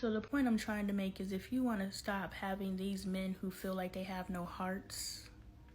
So the point I'm trying to make is if you want to stop having these men who feel like they have no hearts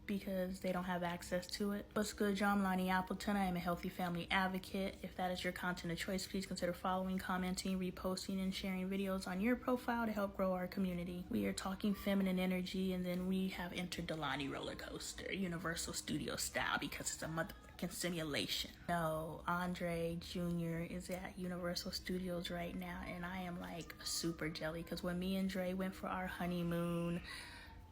because they don't have access to it. What's good, y'all? I'm Lonnie Appleton. I am a healthy family advocate. If that is your content of choice, please consider following, commenting, reposting, and sharing videos on your profile to help grow our community. We are talking feminine energy, and then we have entered the Lonnie roller coaster, Universal Studio style, because it's a motherfucking simulation. No, Andre Jr. is at Universal Studios right now, and I am like super jelly because when me and Dre went for our honeymoon,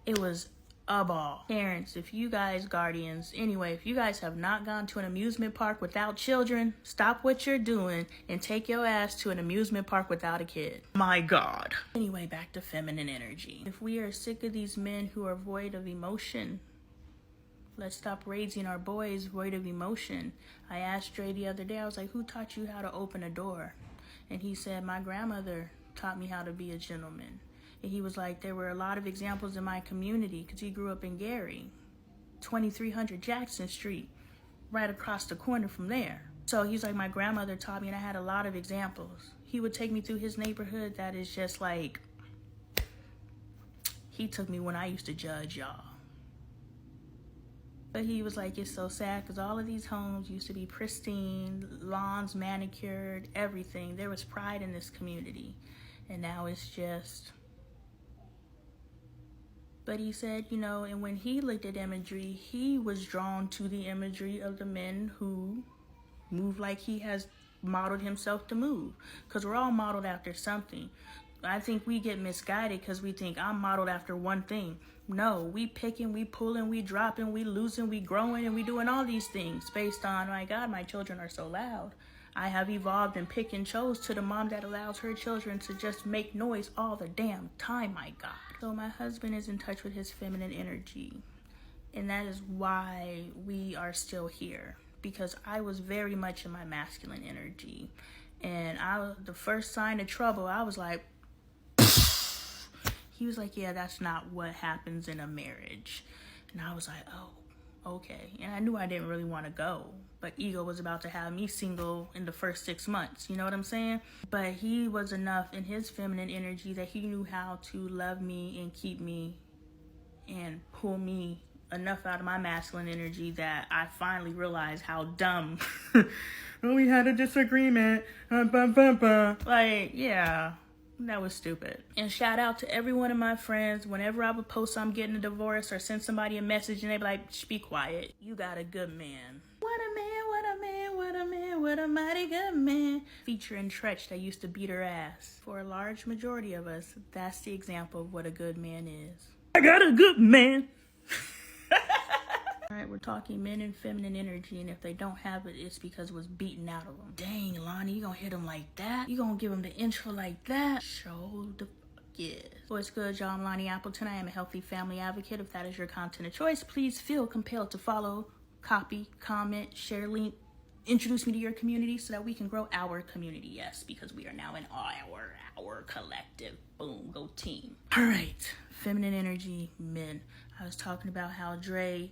it was a ball. Parents, if you guys, guardians, anyway, if you guys have not gone to an amusement park without children, stop what you're doing and take your ass to an amusement park without a kid. My God. Anyway, back to feminine energy. If we are sick of these men who are void of emotion, let's stop raising our boys void of emotion. I asked Dre the other day, I was like, who taught you how to open a door? And he said, my grandmother taught me how to be a gentleman. And he was like, there were a lot of examples in my community because he grew up in Gary, 2300 Jackson Street, right across the corner from there. So he's like, my grandmother taught me, and I had a lot of examples. He would take me through his neighborhood that is just like, he took me when I used to judge y'all. But he was like, it's so sad because all of these homes used to be pristine, lawns manicured, everything. There was pride in this community. And now it's just... But he said, you know, and when he looked at imagery, he was drawn to the imagery of the men who move like he has modeled himself to move. Because we're all modeled after something. I think we get misguided because we think I'm modeled after one thing. No, we picking, we pulling, we dropping, we losing, we growing, and we doing all these things based on, my God, my children are so loud. I have evolved and picked and chose to the mom that allows her children to just make noise all the damn time, my God. So my husband is in touch with his feminine energy, and that is why we are still here, because I was very much in my masculine energy, and the first sign of trouble, I was like, he was like, yeah, that's not what happens in a marriage. And I was like, oh, okay. And I knew I didn't really want to go, but ego was about to have me single in the first 6 months. You know what I'm saying? But he was enough in his feminine energy that he knew how to love me and keep me and pull me enough out of my masculine energy that I finally realized how dumb. We had a disagreement. Like, yeah. That was stupid. And shout out to every one of my friends. Whenever I would post I'm getting a divorce or send somebody a message and they be like, shh, be quiet. You got a good man. What a man, what a man, what a man, what a mighty good man. Featuring Tretch that used to beat her ass. For a large majority of us, that's the example of what a good man is. I got a good man. All right, we're talking men and feminine energy, and if they don't have it, it's because it was beaten out of them. Dang, Lonnie, you gonna hit them like that? You gonna give them the intro like that? Show the yes. What's good, y'all? I'm Lonnie Appleton. I am a healthy family advocate. If that is your content of choice, please feel compelled to follow, copy, comment, share link, introduce me to your community so that we can grow our community. Yes, because we are now in our collective. Boom, go team. All right, feminine energy, men. I was talking about how Dre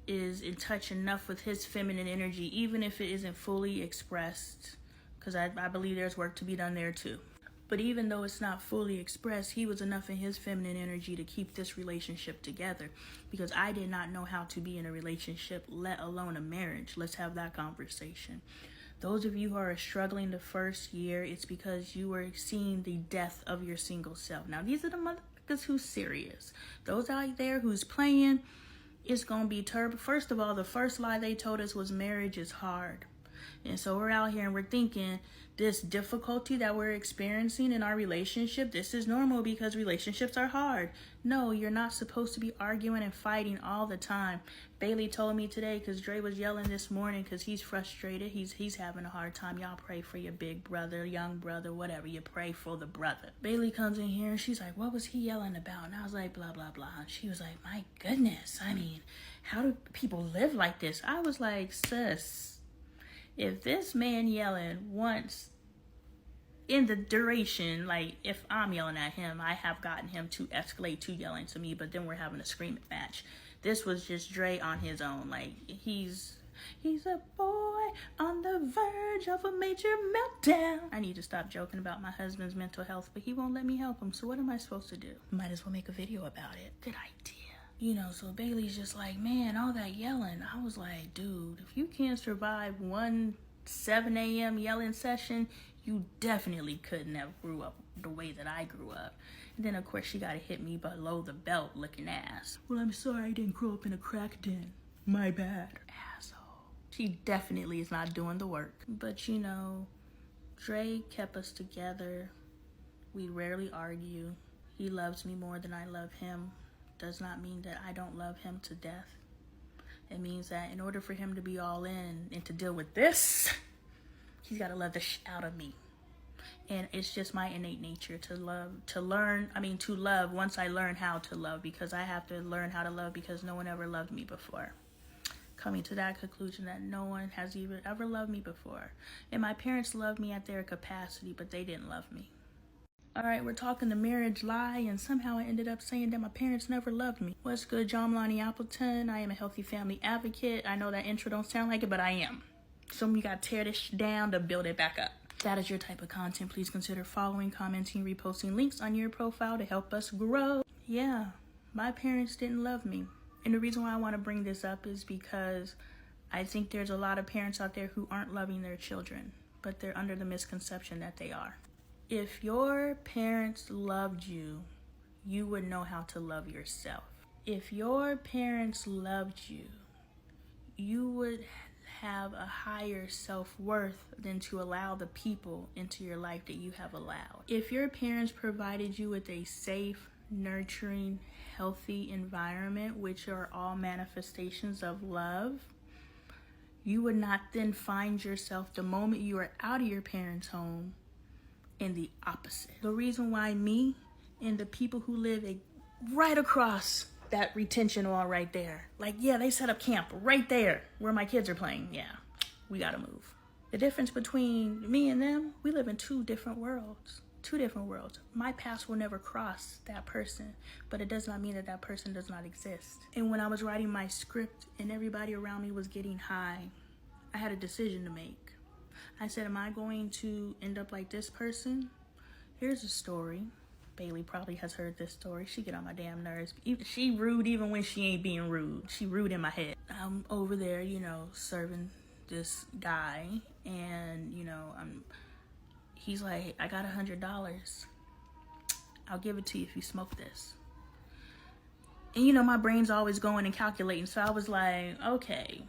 is in touch enough with his feminine energy, even if it isn't fully expressed, because I believe there's work to be done there too. But even though it's not fully expressed, he was enough in his feminine energy to keep this relationship together, because I did not know how to be in a relationship, let alone a marriage. Let's have that conversation. Those of you who are struggling the first year, it's because you were seeing the death of your single self. Now, these are the motherfuckers who's serious. Those out there who's playing, it's going to be terrible. First of all, the first lie they told us was marriage is hard. And so we're out here and we're thinking this difficulty that we're experiencing in our relationship, this is normal because relationships are hard. No, you're not supposed to be arguing and fighting all the time. Bailey told me today because Dre was yelling this morning because he's frustrated. He's having a hard time. Y'all pray for your big brother, young brother, whatever. You pray for the brother. Bailey comes in here and she's like, what was he yelling about? And I was like, blah, blah, blah. And she was like, my goodness. I mean, how do people live like this? I was like, sis, if this man yelling once in the duration, like if I'm yelling at him, I have gotten him to escalate to yelling to me, but then we're having a screaming match. This was just Dre on his own. Like he's a boy boy on the verge of a major meltdown. I need to stop joking about my husband's mental health, but he won't let me help him, so what am I supposed to do? Might as well make a video about it. Good idea. You know, so Bailey's just like, man, all that yelling. I was like, dude, if you can't survive one 7 a.m. yelling session, you definitely couldn't have grew up the way that I grew up. And then, of course, she got to hit me below the belt looking ass. Well, I'm sorry I didn't grow up in a crack den. My bad. Asshole. She definitely is not doing the work. But, you know, Dre kept us together. We rarely argue. He loves me more than I love him. Does not mean that I don't love him to death. It means that in order for him to be all in and to deal with this, he's got to love the out of me. And it's just my innate nature to love once I learn how to love, because I have to learn how to love because no one ever loved me before. Coming to that conclusion that no one has even ever loved me before. And my parents loved me at their capacity, but they didn't love me. All right, we're talking the marriage lie, and somehow I ended up saying that my parents never loved me. What's good, John Lonnie Appleton? I am a healthy family advocate. I know that intro don't sound like it, but I am. So you gotta tear this down to build it back up. If that is your type of content, please consider following, commenting, reposting links on your profile to help us grow. Yeah, my parents didn't love me. And the reason why I want to bring this up is because I think there's a lot of parents out there who aren't loving their children, but they're under the misconception that they are. If your parents loved you, you would know how to love yourself. If your parents loved you, you would have a higher self-worth than to allow the people into your life that you have allowed. If your parents provided you with a safe, nurturing, healthy environment, which are all manifestations of love, you would not then find yourself the moment you are out of your parents' home in the opposite. The reason why me and the people who live right across that retention wall right there, like, yeah, they set up camp right there where my kids are playing. Yeah, we gotta move. The difference between me and them, we live in two different worlds. My paths will never cross that person, but it does not mean that that person does not exist. And when I was writing my script and everybody around me was getting high, I had a decision to make. I said, am I going to end up like this person? Here's a story. Bailey probably has heard this story. She get on my damn nerves. She rude even when she ain't being rude. She rude in my head. I'm over there, you know, serving this guy, and, you know, he's like, I got $100. I'll give it to you if you smoke this. And, you know, my brain's always going and calculating. So I was like, okay,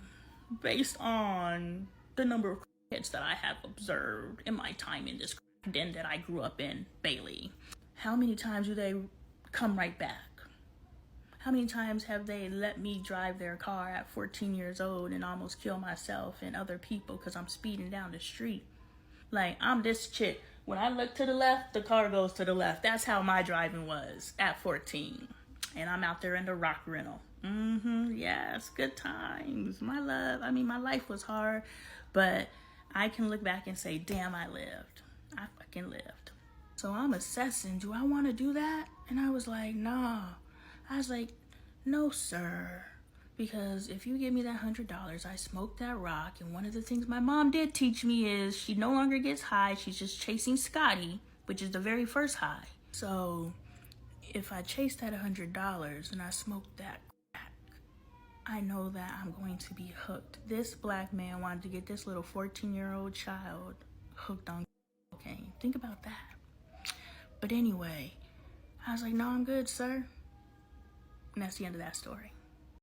based on the number of kids that I have observed in my time in this den that I grew up in, Bailey, how many times do they come right back? How many times have they let me drive their car at 14 years old and almost kill myself and other people because I'm speeding down the street? Like, I'm this chick. When I look to the left, the car goes to the left. That's how my driving was at 14. And I'm out there in the rock rental. Yes, good times. My life was hard, but I can look back and say, damn, I lived. I fucking lived. So I'm assessing, do I want to do that? And I was like, nah. I was like, no, sir. Because if you give me that $100, I smoke that rock. And one of the things my mom did teach me is she no longer gets high. She's just chasing Scotty, which is the very first high. So if I chase that $100 and I smoke that crack, I know that I'm going to be hooked. This black man wanted to get this little 14-year-old child hooked on cocaine. Think about that. But anyway, I was like, no, I'm good, sir. And that's the end of that story.